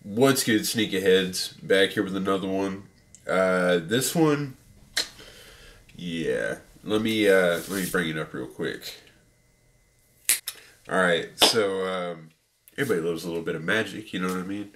What's good, sneakerheads? Back here with another one. This one, yeah. Let me bring it up real quick. All right, so everybody loves a little bit of magic, you know what I mean?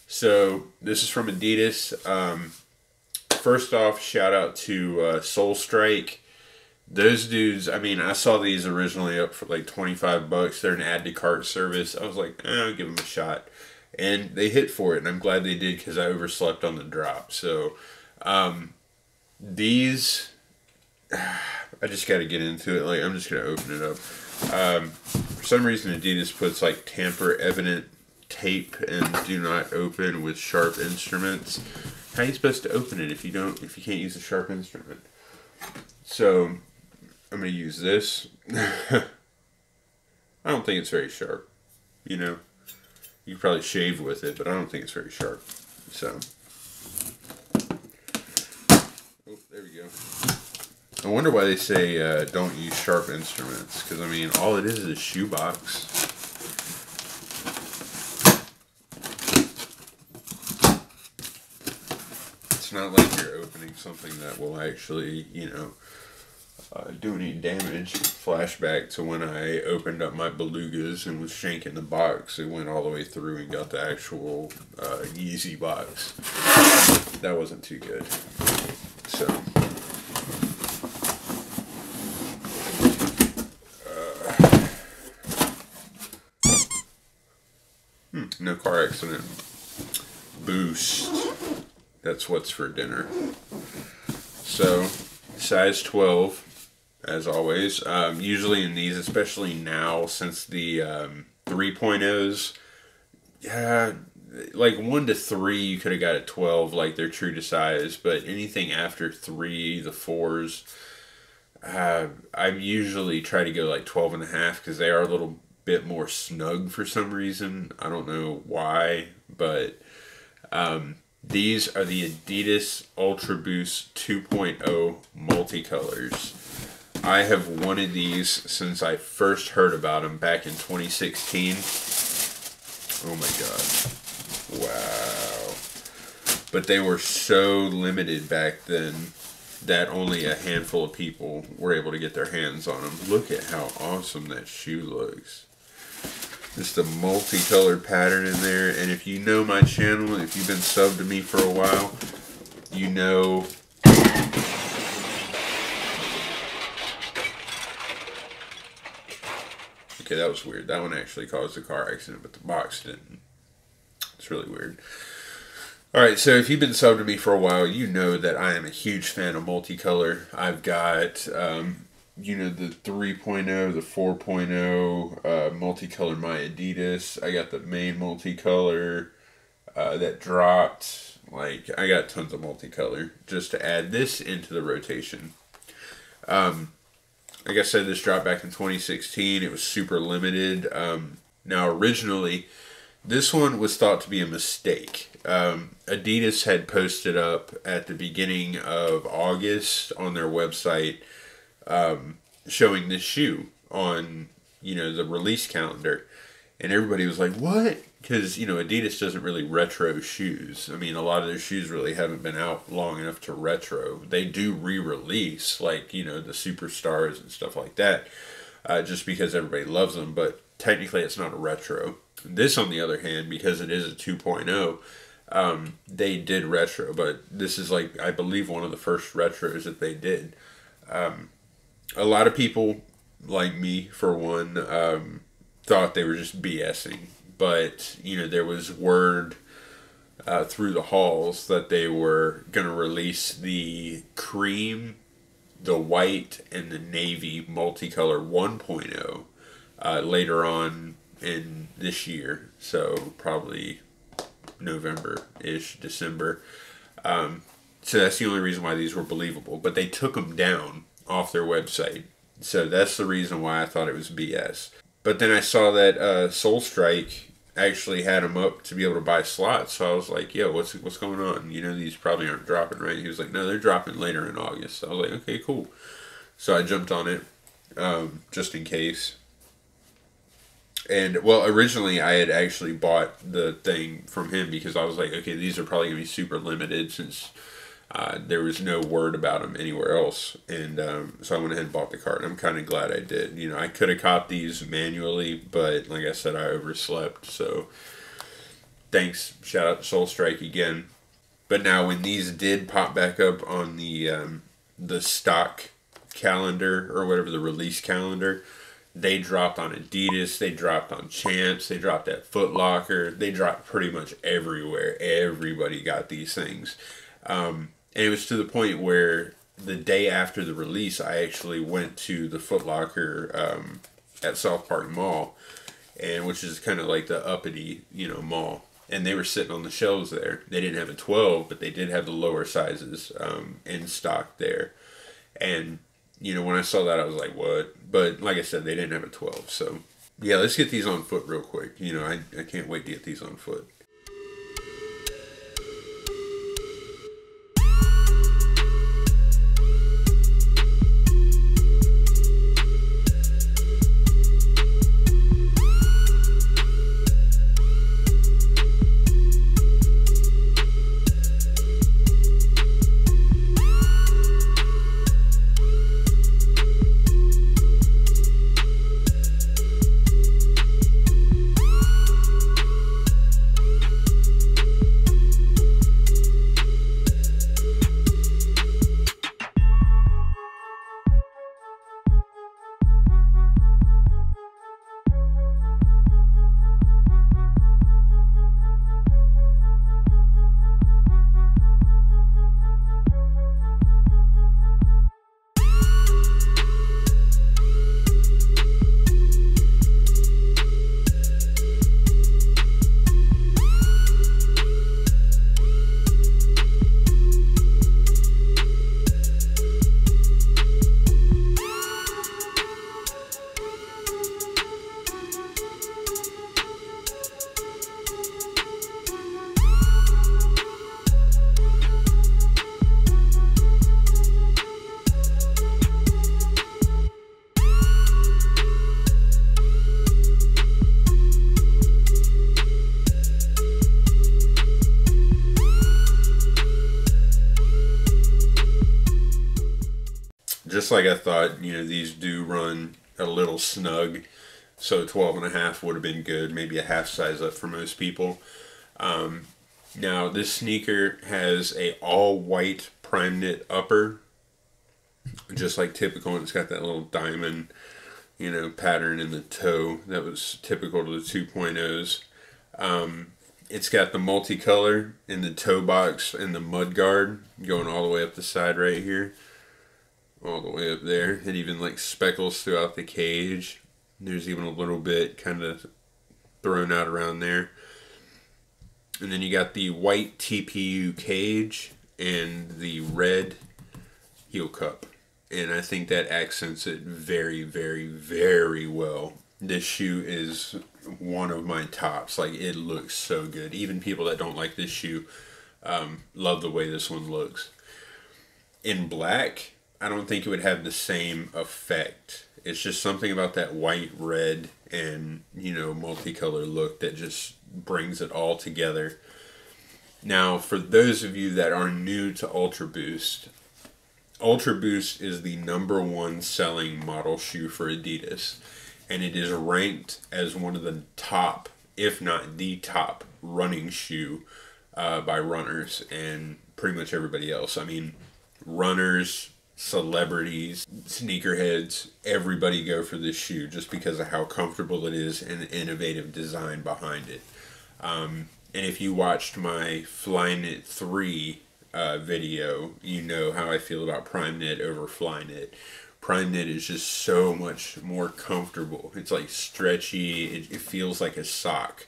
So this is from Adidas. First off, shout out to Soul Strike. Those dudes, I mean, I saw these originally up for like 25 bucks. They're an add to cart service. I was like, I'll give them a shot. And they hit for it, and I'm glad they did because I overslept on the drop. So, these, I just got to get into it. Like, I'm just going to open it up. For some reason, Adidas puts like tamper evident tape and do not open with sharp instruments. How are you supposed to open it if you can't use a sharp instrument? So, I'm going to use this. I don't think it's very sharp, you know. You could probably shave with it, but I don't think it's very sharp. So, oh, there we go. I wonder why they say don't use sharp instruments, because I mean, all it is a shoebox. It's not like you're opening something that will actually, you know, do any damage. Flashback to when I opened up my belugas and was shanking the box. It went all the way through and got the actual Yeezy box. That wasn't too good. So, no car accident. Boost. That's what's for dinner. So, size 12. As always, usually in these, especially now since the 3.0s, yeah, like 1 to 3 you could have got at 12, like they're true to size, but anything after 3, the 4s, I usually try to go like 12 and a half because they are a little bit more snug for some reason. I don't know why, but these are the Adidas Ultra Boost 2.0 Multicolors. I have wanted these since I first heard about them back in 2016. Oh my god. Wow. But they were so limited back then that only a handful of people were able to get their hands on them. Look at how awesome that shoe looks. Just a multicolored pattern in there. And if you know my channel, if you've been subbed to me for a while, you know... Okay, that was weird. That one actually caused a car accident, but the box didn't. It's really weird. Alright, so if you've been subbed to me for a while, you know that I am a huge fan of multicolor. I've got, you know, the 3.0, the 4.0, multicolor miAdidas. I got the main multicolor that dropped. Like, I got tons of multicolor just to add this into the rotation. Like I said, this dropped back in 2016. It was super limited. Now, originally, this one was thought to be a mistake. Adidas had posted up at the beginning of August on their website showing this shoe on, you know, the release calendar. And everybody was like, what? Because, you know, Adidas doesn't really retro shoes. I mean, a lot of their shoes really haven't been out long enough to retro. They do re-release, like, you know, the superstars and stuff like that, just because everybody loves them. But technically, it's not a retro. This, on the other hand, because it is a 2.0, they did retro. But this is, like, I believe one of the first retros that they did. A lot of people, like me, for one, thought they were just BSing. But, you know, there was word through the halls that they were going to release the cream, the white, and the navy multicolor 1.0 later on in this year. So probably November-ish, December. So that's the only reason why these were believable. But they took them down off their website. So that's the reason why I thought it was BS. But then I saw that Soul Strike actually had them up to be able to buy slots. So I was like, yo, what's going on? You know, these probably aren't dropping, right? He was like, no, they're dropping later in August. So I was like, okay, cool. So I jumped on it just in case. And well, originally I had actually bought the thing from him because I was like, okay, these are probably gonna be super limited since there was no word about them anywhere else. And so I went ahead and bought the cart. And I'm kind of glad I did. You know, I could have caught these manually, but like I said, I overslept. So thanks, shout out to Soul Strike again. But now when these did pop back up on the stock calendar or whatever, the release calendar, they dropped on Adidas, they dropped on Champs, they dropped at Foot Locker, they dropped pretty much everywhere. Everybody got these things. And it was to the point where the day after the release, I actually went to the Foot Locker at South Park Mall, and which is kind of like the uppity, you know, mall. And they were sitting on the shelves there. They didn't have a 12, but they did have the lower sizes in stock there. And you know, when I saw that, I was like, what? But like I said, they didn't have a 12. So, yeah, let's get these on foot real quick. You know, I can't wait to get these on foot. Just like I thought, you know, these do run a little snug. So 12.5 would have been good. Maybe a half size up for most people. Now, this sneaker has a all-white prime knit upper. Just like typical. And it's got that little diamond, you know, pattern in the toe. That was typical to the 2.0s. It's got the multicolor in the toe box and the mud guard going all the way up the side right here. All the way up there. It even like speckles throughout the cage. There's even a little bit kind of thrown out around there. And then you got the white TPU cage and the red heel cup. And I think that accents it very, very, very well. This shoe is one of my tops. Like, it looks so good. Even people that don't like this shoe love the way this one looks. In black, I don't think it would have the same effect. It's just something about that white, red, and, you know, multicolor look that just brings it all together. Now, for those of you that are new to Ultra Boost, Ultra Boost is the #1 selling model shoe for Adidas. And it is ranked as one of the top, if not the top, running shoe by runners and pretty much everybody else. I mean, runners, celebrities, sneakerheads, everybody go for this shoe just because of how comfortable it is and the innovative design behind it. And if you watched my Flyknit 3 video, you know how I feel about Prime Knit over Flyknit. Prime Knit is just so much more comfortable. It's like stretchy. It feels like a sock.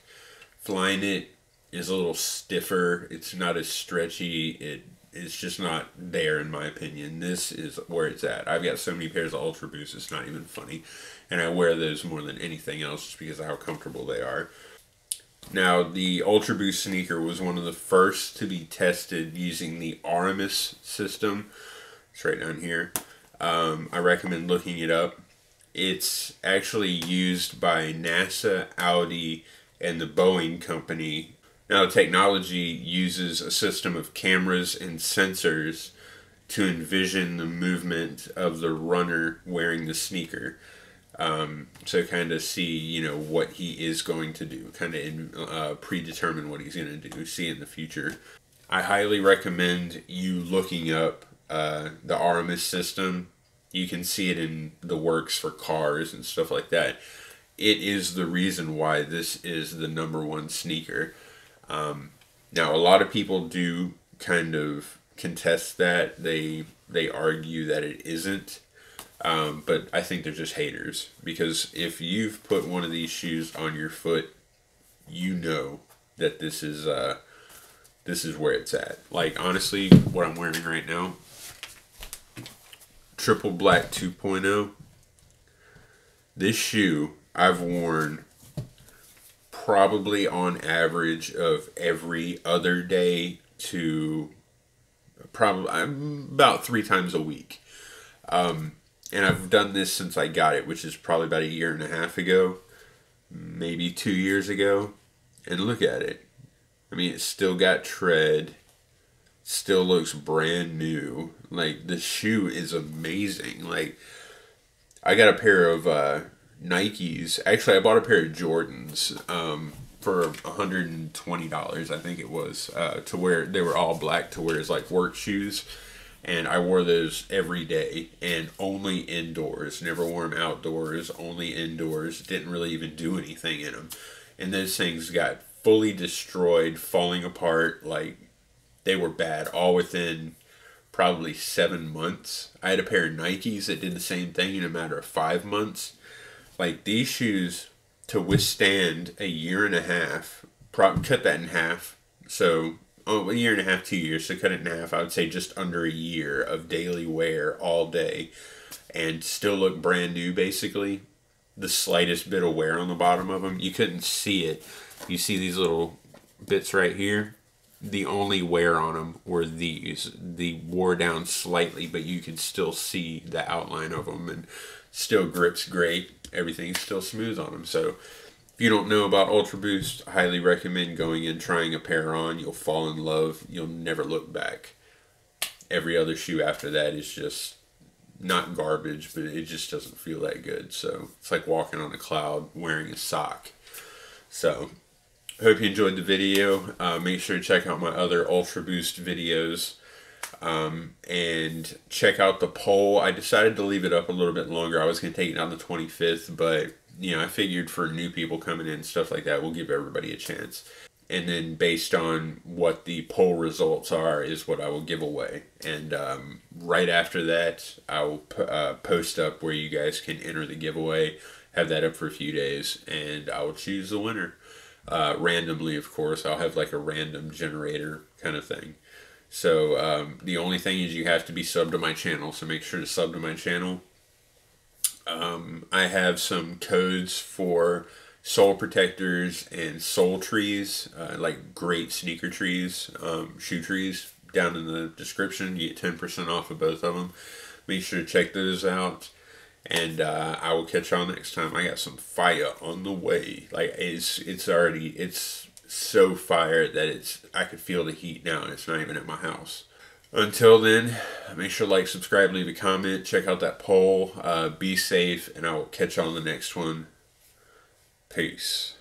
Flyknit is a little stiffer. It's not as stretchy. It's just not there in my opinion. This is where it's at. I've got so many pairs of Ultra Boosts, it's not even funny. And I wear those more than anything else just because of how comfortable they are. Now, the Ultra Boost sneaker was one of the first to be tested using the Aramis system. It's right down here. I recommend looking it up. It's actually used by NASA, Audi, and the Boeing company. Now, the technology uses a system of cameras and sensors to envision the movement of the runner wearing the sneaker. So kind of see, you know, what he is going to do, kind of predetermine what he's going to do, see in the future. I highly recommend you looking up the Aramis system. You can see it in the works for cars and stuff like that. It is the reason why this is the #1 sneaker. Now, a lot of people do kind of contest that. They argue that it isn't. But I think they're just haters, because if you've put one of these shoes on your foot, you know that this is where it's at. Like, honestly, what I'm wearing right now, Triple Black 2.0. This shoe I've worn probably on average of every other day to probably about 3 times a week. And I've done this since I got it, which is probably about 1.5 years ago, maybe 2 years ago. And look at it. I mean, it's still got tread, still looks brand new. Like, the shoe is amazing. Like, I got a pair of Nikes. Actually, I bought a pair of Jordans for $120, I think it was, to wear. They were all black to wear as like work shoes. And I wore those every day, and only indoors. Never wore them outdoors, only indoors. Didn't really even do anything in them. And those things got fully destroyed, falling apart. Like, they were bad, all within probably 7 months. I had a pair of Nikes that did the same thing in a matter of 5 months. Like, these shoes, to withstand 1.5 years, cut that in half. So, 1.5 years, 2 years, so cut it in half. I would say just under 1 year of daily wear all day, and still look brand new, basically. The slightest bit of wear on the bottom of them, you couldn't see it. You see these little bits right here? The only wear on them were these. They wore down slightly, but you could still see the outline of them, and still grips great. Everything's still smooth on them. So if you don't know about Ultra Boost, I highly recommend going and trying a pair on. You'll fall in love. You'll never look back. Every other shoe after that is just not garbage, but it just doesn't feel that good. So it's like walking on a cloud wearing a sock. So I hope you enjoyed the video. Make sure to check out my other Ultra Boost videos. And check out the poll. I decided to leave it up a little bit longer. I was going to take it on the 25th, but you know, I figured for new people coming in and stuff like that, we'll give everybody a chance. And then based on what the poll results are is what I will give away. And right after that, I will post up where you guys can enter the giveaway, have that up for a few days, and I will choose the winner. Randomly, of course. I'll have like a random generator kind of thing. So the only thing is you have to be subbed to my channel, so make sure to sub to my channel. I have some codes for sole protectors and sole trees, like great sneaker trees, shoe trees, down in the description. You get 10% off of both of them. Make sure to check those out. And I will catch y'all next time. I got some fire on the way. Like, it's so fire that I could feel the heat now, and it's not even at my house. Until then, make sure to like, subscribe, leave a comment, check out that poll, be safe, and I will catch y'all on the next one. Peace.